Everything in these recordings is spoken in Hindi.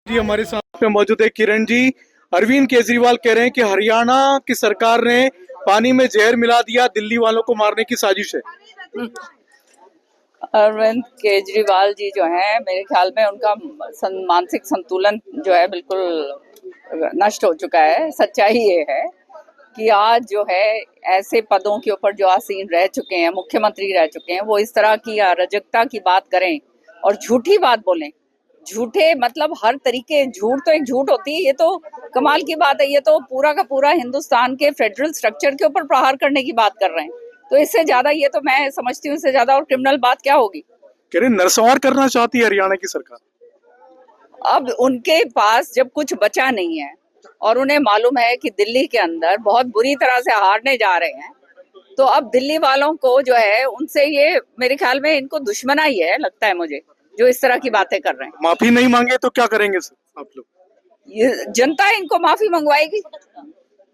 जी हमारे साथ में मौजूद है किरण जी। अरविंद केजरीवाल कह रहे हैं कि हरियाणा की सरकार ने पानी में जहर मिला दिया, दिल्ली वालों को मारने की साजिश है। अरविंद केजरीवाल जी जो हैं, मेरे ख्याल में उनका मानसिक संतुलन जो है बिल्कुल नष्ट हो चुका है। सच्चाई ये है कि आज जो है ऐसे पदों के ऊपर जो आसीन रह चुके हैं, मुख्यमंत्री रह चुके हैं, वो इस तरह की अराजकता की बात करें और झूठी बात बोलें। झूठे मतलब हर तरीके, झूठ तो एक झूठ होती है। ये तो कमाल की बात है। ये तो पूरा का पूरा हिंदुस्तान के फेडरल स्ट्रक्चर के ऊपर प्रहार करने की बात कर रहे हैं। तो इससे ज्यादा, ये तो मैं समझती हूँ, इससे ज्यादा और क्रिमिनल बात क्या होगी। कह रहे हैं नरसंहार करना चाहती है हरियाणा की सरकार। अब उनके पास जब कुछ बचा नहीं है और उन्हें मालूम है कि दिल्ली के अंदर बहुत बुरी तरह से हारने जा रहे हैं, तो अब दिल्ली वालों को जो है उनसे, ये मेरे ख्याल में इनको दुश्मना ही है, लगता है मुझे, जो इस तरह की बातें कर रहे हैं। माफी नहीं मांगे तो क्या करेंगे सर आप लोग? ये जनता इनको माफी मंगवाएगी।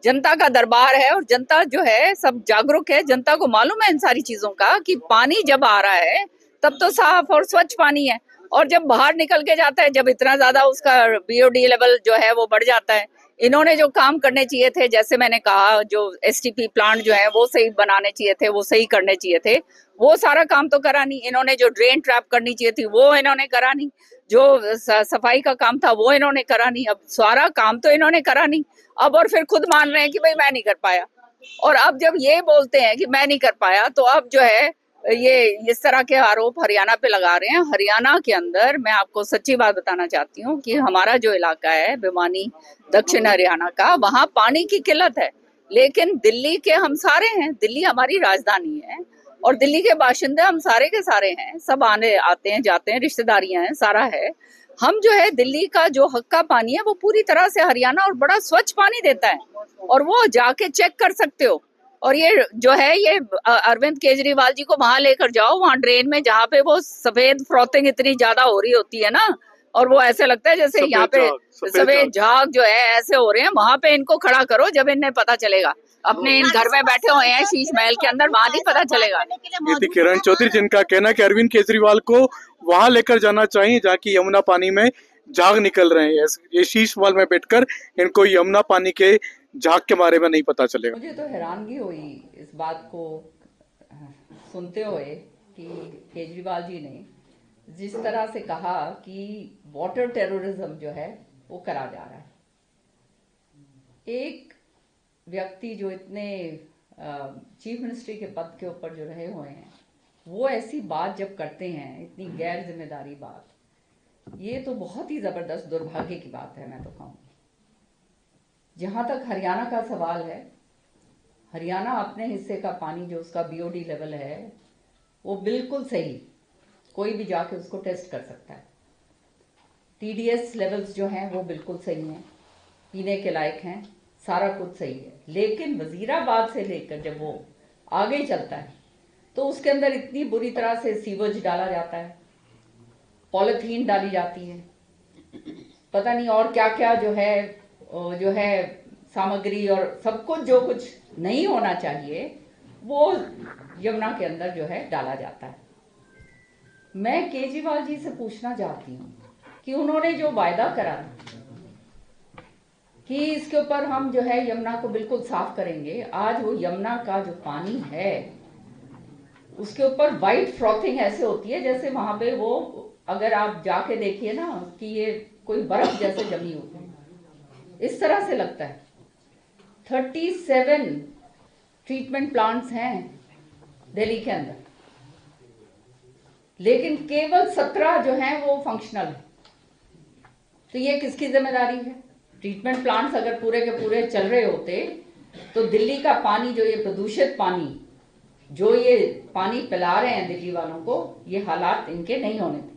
जनता का दरबार है और जनता जो है सब जागरूक है। जनता को मालूम है इन सारी चीजों का कि पानी जब आ रहा है तब तो साफ और स्वच्छ पानी है, और जब बाहर निकल के जाता है, जब इतना ज्यादा उसका बीओडी लेवल जो है वो बढ़ जाता है। इन्होंने जो काम करने चाहिए थे, जैसे मैंने कहा, जो एसटीपी प्लांट जो है वो सही बनाने चाहिए थे, वो सही करने चाहिए थे, वो सारा काम तो करा नहीं इन्होंने। जो ड्रेन ट्रैप करनी चाहिए थी वो इन्होंने करा नहीं। जो सफाई का काम था वो इन्होंने करा नहीं। अब सारा काम तो इन्होंने करा नहीं। अब और फिर खुद मान रहे हैं कि भाई मैं नहीं कर पाया। और अब जब ये बोलते हैं कि मैं नहीं कर पाया, तो अब जो है ये इस तरह के आरोप हरियाणा पे लगा रहे हैं। हरियाणा के अंदर मैं आपको सच्ची बात बताना चाहती हूँ कि हमारा जो इलाका है भिवानी, दक्षिण हरियाणा का, वहाँ पानी की किल्लत है। लेकिन दिल्ली के हम सारे हैं, दिल्ली हमारी राजधानी है और दिल्ली के बाशिंदे हम सारे के सारे हैं। सब आने आते हैं जाते हैं, रिश्तेदारियां हैं, सारा है। हम जो है दिल्ली का जो हक का पानी है वो पूरी तरह से हरियाणा और बड़ा स्वच्छ पानी देता है, और वो जाके चेक कर सकते हो। और ये जो है ये अरविंद केजरीवाल जी को वहां लेकर जाओ, वहां ड्रेन में जहाँ पे वो सफेद फ्रॉथिंग इतनी ज्यादा हो रही होती है ना, और वो ऐसे लगता है जैसे यहाँ पे सफेद झाग जो है ऐसे हो रहे हैं, वहां पे इनको खड़ा करो। जब इन्हें पता चलेगा, अपने इन घर में बैठे हुए हैं शीश महल के अंदर, वहां नहीं पता चलेगा। ये थी किरण चौधरी, जिनका कहना है कि अरविंद केजरीवाल को वहां लेकर जाना चाहिए जहाँ की यमुना पानी में झाग निकल रहे हैं। ये शीश महल में बैठकर इनको यमुना पानी के झाग के बारे में नहीं पता चलेगा। मुझे तो हैरानगी हुई इस बात को सुनते हुए कि केजरीवाल जी ने जिस तरह से कहा कि वाटर टेररिज्म जो है वो करा जा रहा है। एक व्यक्ति जो इतने चीफ मिनिस्ट्री के पद के ऊपर जो रहे हुए हैं, वो ऐसी बात जब करते हैं, इतनी गैर जिम्मेदारी बात, ये तो बहुत ही जबरदस्त दुर्भाग्य की बात है। मैं तो कहूँ, जहां तक हरियाणा का सवाल है, हरियाणा अपने हिस्से का पानी जो उसका बीओडी लेवल है वो बिल्कुल सही, कोई भी जाके उसको टेस्ट कर सकता है। टीडीएस लेवल्स जो हैं वो बिल्कुल सही हैं, पीने के लायक हैं, सारा कुछ सही है। लेकिन वजीराबाद से लेकर जब वो आगे चलता है तो उसके अंदर इतनी बुरी तरह से सीवेज डाला जाता है, पॉलिथीन डाली जाती है, पता नहीं और क्या क्या जो है सामग्री, और सब कुछ जो कुछ नहीं होना चाहिए वो यमुना के अंदर जो है डाला जाता है। मैं केजरीवाल जी से पूछना चाहती हूँ कि उन्होंने जो वायदा करा कि इसके ऊपर हम जो है यमुना को बिल्कुल साफ करेंगे, आज वो यमुना का जो पानी है उसके ऊपर वाइट फ्रॉथिंग ऐसे होती है जैसे वहां पे वो, अगर आप जाके देखिए ना, कि ये कोई बर्फ जैसे जमी होती है, इस तरह से लगता है। 37 ट्रीटमेंट प्लांट्स हैं दिल्ली के अंदर, लेकिन केवल 17 जो हैं वो फंक्शनल है। तो ये किसकी जिम्मेदारी है? ट्रीटमेंट प्लांट्स अगर पूरे के पूरे चल रहे होते तो दिल्ली का पानी, जो ये प्रदूषित पानी, जो ये पानी पिला रहे हैं दिल्ली वालों को, ये हालात इनके नहीं होने थे।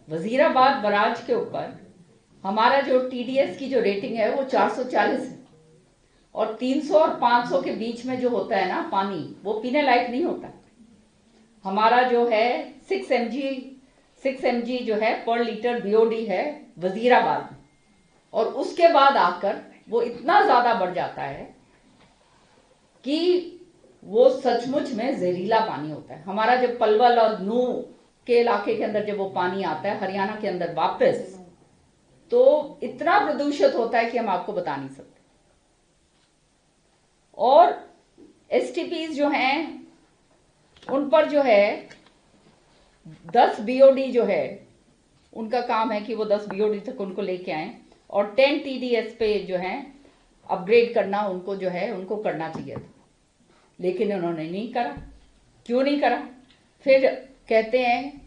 वजीराबाद बराज के ऊपर हमारा जो टीडीएस की जो रेटिंग है वो 440 है, और 300 और 500 के बीच में जो होता है ना पानी, वो पीने लायक नहीं होता। हमारा जो है 6 mg जो है पर लीटर बीओडी है वजीराबाद में, और उसके बाद आकर वो इतना ज्यादा बढ़ जाता है कि वो सचमुच में जहरीला पानी होता है। हमारा जब पलवल और नूह के इलाके के अंदर जब वो पानी आता है हरियाणा के अंदर वापस, तो इतना प्रदूषित होता है कि हम आपको बता नहीं सकते। और एसटीपीज जो हैं उन पर जो है 10 बीओडी जो है उनका काम है कि वो 10 बीओडी तक उनको लेके आए, और 10 टीडीएस पे जो है अपग्रेड करना उनको जो है उनको करना चाहिए था, लेकिन उन्होंने नहीं करा। क्यों नहीं करा? फिर कहते हैं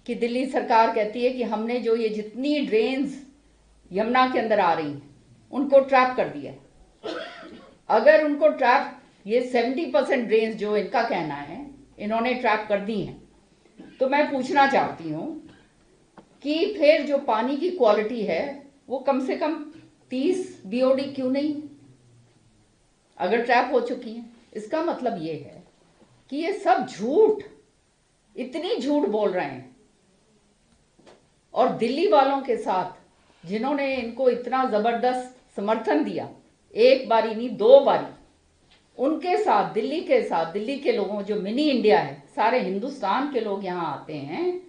कि दिल्ली सरकार कहती है कि हमने जो ये जितनी ड्रेन्स यमुना के अंदर आ रही हैं उनको ट्रैप कर दिया है। अगर उनको ट्रैप, ये 70% ड्रेन्स जो इनका कहना है इन्होंने ट्रैप कर दी हैं, तो मैं पूछना चाहती हूँ कि फिर जो पानी की क्वालिटी है वो कम से कम 30 बीओडी क्यों नहीं, अगर ट्रैप हो चुकी है? इसका मतलब ये है कि ये सब झूठ, इतनी झूठ बोल रहे हैं। और दिल्ली वालों के साथ जिन्होंने इनको इतना जबरदस्त समर्थन दिया, एक बारी नहीं 2 बारी, उनके साथ, दिल्ली के साथ, दिल्ली के लोगों, जो मिनी इंडिया है, सारे हिंदुस्तान के लोग यहाँ आते हैं,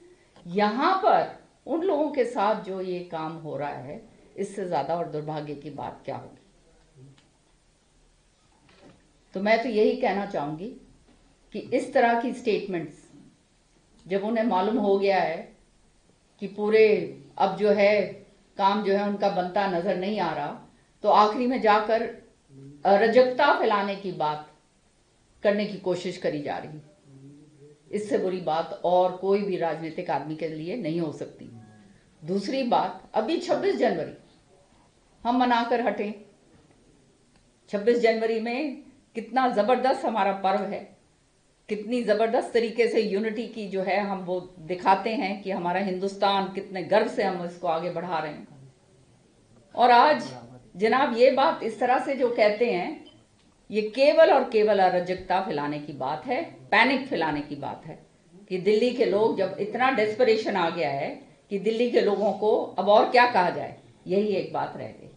यहाँ पर उन लोगों के साथ जो ये काम हो रहा है, इससे ज्यादा और दुर्भाग्य की बात क्या होगी? तो मैं तो यही कहना चाहूंगी कि इस तरह की स्टेटमेंट्स जब उन्हें मालूम हो गया है कि पूरे अब जो है काम जो है उनका बनता नजर नहीं आ रहा, तो आखिरी में जाकर अराजकता फैलाने की बात करने की कोशिश करी जा रही है। इससे बुरी बात और कोई भी राजनीतिक आदमी के लिए नहीं हो सकती। दूसरी बात, अभी 26 जनवरी हम मनाकर हटें। 26 जनवरी में कितना जबरदस्त हमारा पर्व है, कितनी जबरदस्त तरीके से यूनिटी की जो है हम वो दिखाते हैं कि हमारा हिंदुस्तान कितने गर्व से हम इसको आगे बढ़ा रहे हैं। और आज जनाब ये बात इस तरह से जो कहते हैं, ये केवल और केवल अराजकता फैलाने की बात है, पैनिक फैलाने की बात है कि दिल्ली के लोग, जब इतना डेस्परेशन आ गया है कि दिल्ली के लोगों को अब और क्या कहा जाए, यही एक बात रह गई।